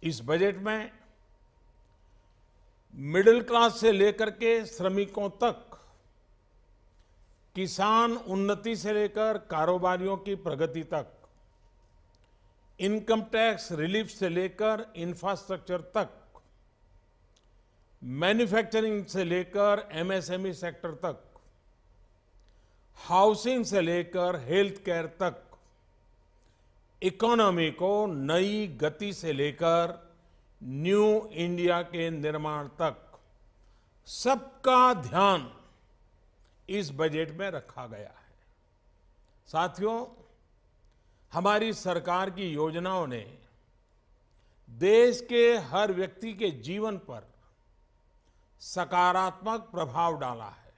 इस बजट में middle class से लेकर के श्रमिकों तक, किसान उन्नति से लेकर कारोबारियों की प्रगति तक, इनकम टैक्स रिलीफ से लेकर इंफ्रास्ट्रक्चर तक, मैन्युफैक्चरिंग से लेकर एमएसएमई सेक्टर तक, हाउसिंग से लेकर हेल्थ केयर तक, इकोनॉमी को नई गति से लेकर न्यू इंडिया के निर्माण तक सबका ध्यान इस बजट में रखा गया है। साथियों, हमारी सरकार की योजनाओं ने देश के हर व्यक्ति के जीवन पर सकारात्मक प्रभाव डाला है।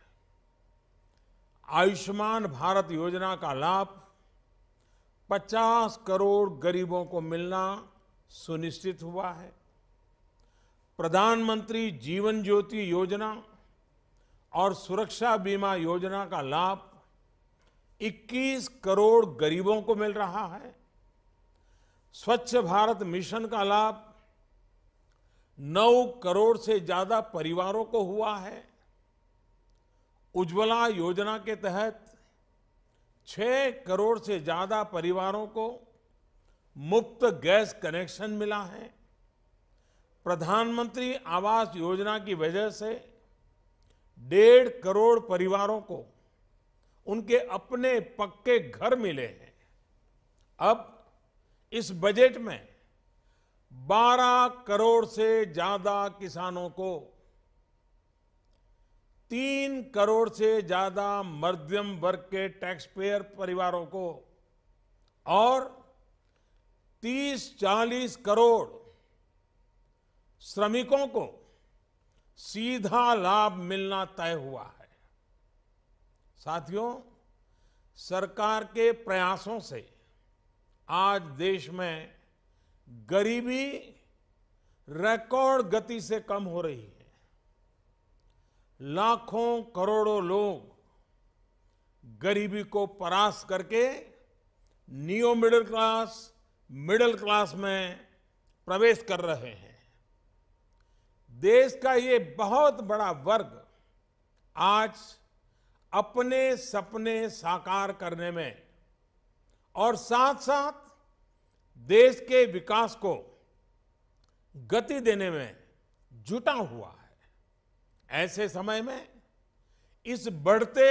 आयुष्मान भारत योजना का लाभ 50 करोड़ गरीबों को मिलना सुनिश्चित हुआ है। प्रधानमंत्री जीवन ज्योति योजना और सुरक्षा बीमा योजना का लाभ 21 करोड़ गरीबों को मिल रहा है। स्वच्छ भारत मिशन का लाभ 9 करोड़ से ज्यादा परिवारों को हुआ है। उज्ज्वला योजना के तहत 6 करोड़ से ज्यादा परिवारों को मुफ्त गैस कनेक्शन मिला है। प्रधानमंत्री आवास योजना की वजह से 1.5 करोड़ परिवारों को उनके अपने पक्के घर मिले हैं। अब इस बजट में 12 करोड़ से ज्यादा किसानों को, 3 करोड़ से ज्यादा मध्यम वर्ग के टैक्स पेयर परिवारों को और 30-40 करोड़ श्रमिकों को सीधा लाभ मिलना तय हुआ है। साथियों, सरकार के प्रयासों से आज देश में गरीबी रिकॉर्ड गति से कम हो रही है। लाखों करोड़ों लोग गरीबी को परास्त करके नियो मिडिल क्लास में प्रवेश कर रहे हैं। देश का ये बहुत बड़ा वर्ग आज अपने सपने साकार करने में और साथ साथ देश के विकास को गति देने में जुटा हुआ है। ऐसे समय में इस बढ़ते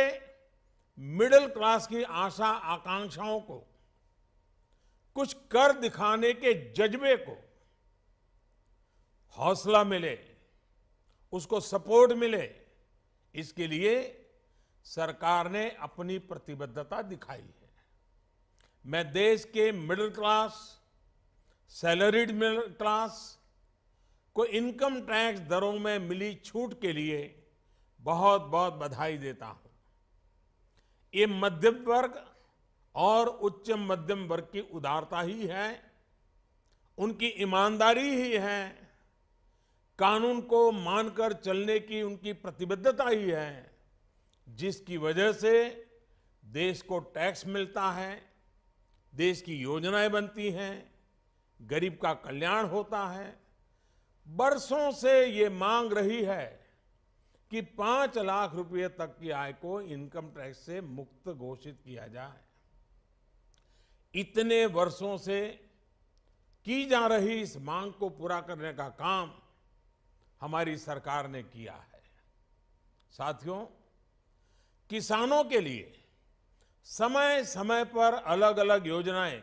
मिडिल क्लास की आशा आकांक्षाओं को, कुछ कर दिखाने के जज्बे को हौसला मिले, उसको सपोर्ट मिले, इसके लिए सरकार ने अपनी प्रतिबद्धता दिखाई है। मैं देश के middle class, salaried middle class को इनकम टैक्स दरों में मिली छूट के लिए बहुत बहुत बधाई देता हूं। ये मध्यम वर्ग और उच्च मध्यम वर्ग की उदारता ही है, उनकी ईमानदारी ही है, कानून को मानकर चलने की उनकी प्रतिबद्धता ही है, जिसकी वजह से देश को टैक्स मिलता है, देश की योजनाएं बनती हैं, गरीब का कल्याण होता है। बरसों से ये मांग रही है कि 5 लाख रुपए तक की आय को इनकम टैक्स से मुक्त घोषित किया जाए। इतने वर्षों से की जा रही इस मांग को पूरा करने का काम हमारी सरकार ने किया है। साथियों, किसानों के लिए समय समय पर अलग अलग योजनाएं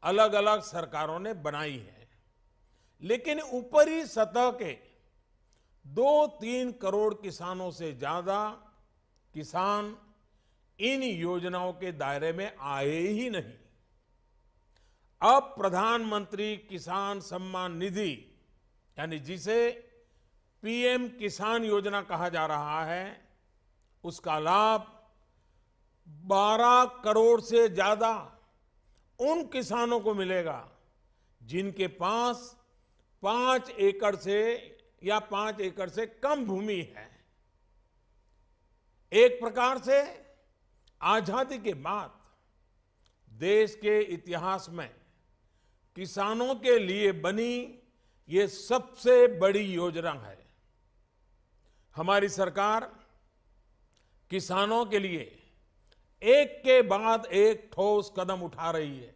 अलग अलग सरकारों ने बनाई है, लेकिन ऊपरी सतह के 2-3 करोड़ किसानों से ज्यादा किसान इन योजनाओं के दायरे में आए ही नहीं। अब प्रधानमंत्री किसान सम्मान निधि, यानी जिसे पीएम किसान योजना कहा जा रहा है, उसका लाभ 12 करोड़ से ज्यादा उन किसानों को मिलेगा जिनके पास 5 एकड़ से या 5 एकड़ से कम भूमि है। एक प्रकार से आजादी के बाद देश के इतिहास में किसानों के लिए बनी ये सबसे बड़ी योजना है। हमारी सरकार किसानों के लिए एक के बाद एक ठोस कदम उठा रही है।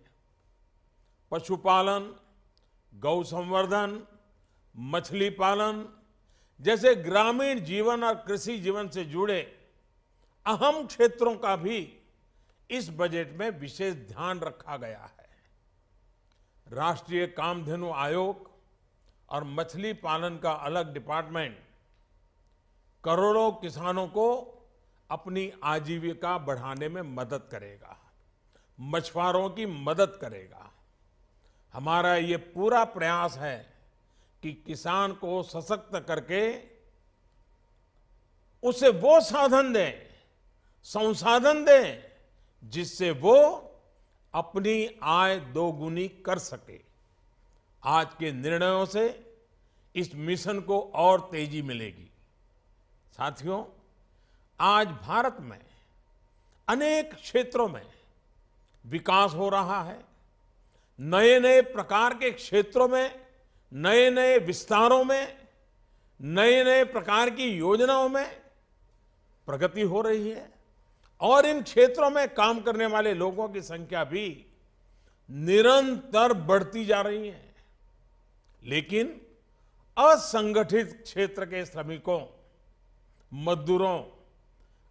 पशुपालन, गौ संवर्धन, मछली पालन जैसे ग्रामीण जीवन और कृषि जीवन से जुड़े अहम क्षेत्रों का भी इस बजट में विशेष ध्यान रखा गया है। राष्ट्रीय कामधेनु आयोग और मछली पालन का अलग डिपार्टमेंट करोड़ों किसानों को अपनी आजीविका बढ़ाने में मदद करेगा, मछुआरों की मदद करेगा। हमारा ये पूरा प्रयास है कि किसान को सशक्त करके उसे वो साधन दें, संसाधन दें, जिससे वो अपनी आय दोगुनी कर सके। आज के निर्णयों से इस मिशन को और तेजी मिलेगी। साथियों, आज भारत में अनेक क्षेत्रों में विकास हो रहा है। नए नए प्रकार के क्षेत्रों में, नए नए विस्तारों में, नए नए प्रकार की योजनाओं में प्रगति हो रही है और इन क्षेत्रों में काम करने वाले लोगों की संख्या भी निरंतर बढ़ती जा रही है। लेकिन असंगठित क्षेत्र के श्रमिकों, मजदूरों,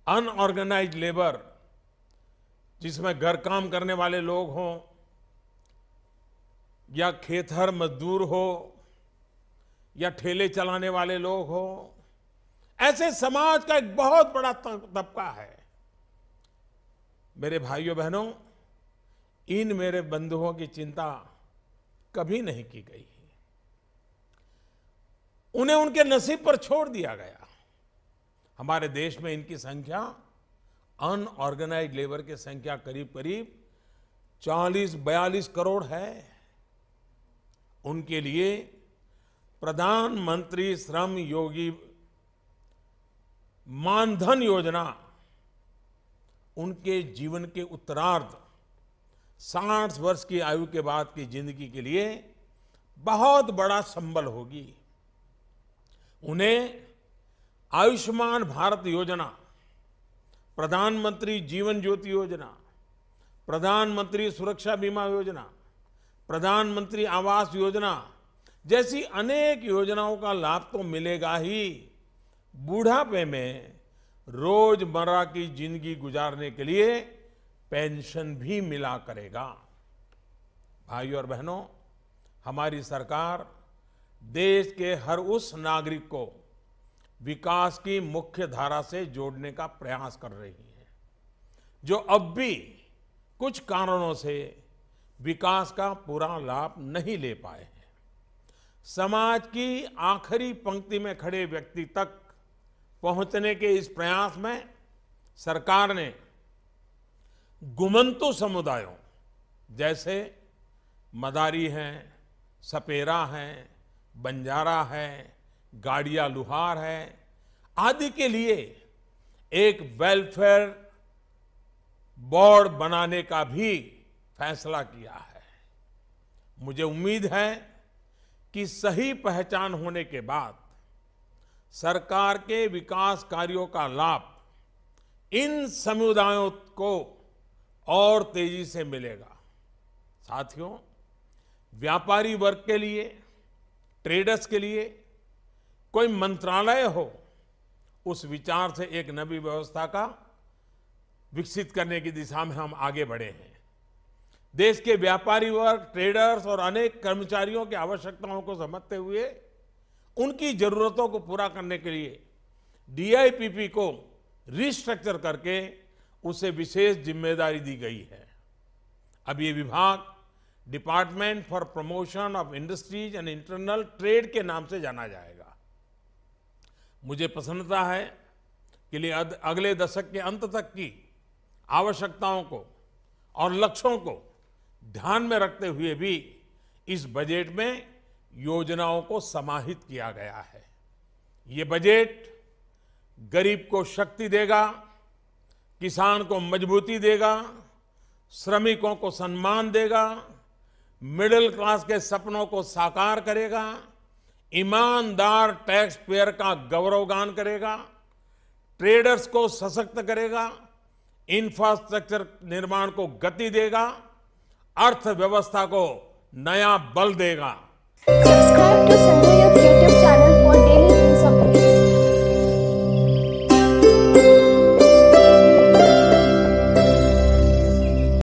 अनऑर्गेनाइज्ड लेबर, जिसमें घर काम करने वाले लोग हों या खेतहर मजदूर हो या ठेले चलाने वाले लोग हो, ऐसे समाज का एक बहुत बड़ा तबका है। मेरे भाइयों बहनों, इन मेरे बंधुओं की चिंता कभी नहीं की गई। उन्हें उनके नसीब पर छोड़ दिया गया। हमारे देश में इनकी संख्या, अनऑर्गेनाइज्ड लेबर की संख्या करीब करीब 40-42 करोड़ है। उनके लिए प्रधानमंत्री श्रम योगी मानधन योजना उनके जीवन के उत्तरार्ध 60 वर्ष की आयु के बाद की जिंदगी के लिए बहुत बड़ा संबल होगी। उन्हें आयुष्मान भारत योजना, प्रधानमंत्री जीवन ज्योति योजना, प्रधानमंत्री सुरक्षा बीमा योजना, प्रधानमंत्री आवास योजना जैसी अनेक योजनाओं का लाभ तो मिलेगा ही, बुढ़ापे में रोजमर्रा की जिंदगी गुजारने के लिए पेंशन भी मिला करेगा। भाइयों और बहनों, हमारी सरकार देश के हर उस नागरिक को विकास की मुख्य धारा से जोड़ने का प्रयास कर रही है जो अब भी कुछ कारणों से विकास का पूरा लाभ नहीं ले पाए हैं। समाज की आखिरी पंक्ति में खड़े व्यक्ति तक पहुंचने के इस प्रयास में सरकार ने गुमंतु समुदायों जैसे मदारी हैं, सपेरा हैं, बंजारा है, गाड़िया लुहार है आदि के लिए एक वेलफेयर बोर्ड बनाने का भी फैसला किया है। मुझे उम्मीद है कि सही पहचान होने के बाद सरकार के विकास कार्यों का लाभ इन समुदायों को और तेजी से मिलेगा। साथियों, व्यापारी वर्ग के लिए, ट्रेडर्स के लिए कोई मंत्रालय हो, उस विचार से एक नई व्यवस्था का विकसित करने की दिशा में हम आगे बढ़े हैं। देश के व्यापारी वर्ग, ट्रेडर्स और अनेक कर्मचारियों की आवश्यकताओं को समझते हुए उनकी जरूरतों को पूरा करने के लिए डीआईपीपी को रिस्ट्रक्चर करके उसे विशेष जिम्मेदारी दी गई है। अब ये विभाग department for promotion of industries and internal trade के नाम से जाना जाएगा। मुझे प्रसन्नता है कि अगले दशक के अंत तक की आवश्यकताओं को और लक्ष्यों को ध्यान में रखते हुए भी इस बजट में योजनाओं को समाहित किया गया है। ये बजट गरीब को शक्ति देगा, किसान को मजबूती देगा, श्रमिकों को सम्मान देगा, मिडिल क्लास के सपनों को साकार करेगा, ईमानदार टैक्स पेयर का गौरवगान करेगा, ट्रेडर्स को सशक्त करेगा, इंफ्रास्ट्रक्चर निर्माण को गति देगा, अर्थव्यवस्था को नया बल देगा। Subscribe to Sanjay Youth YouTube channel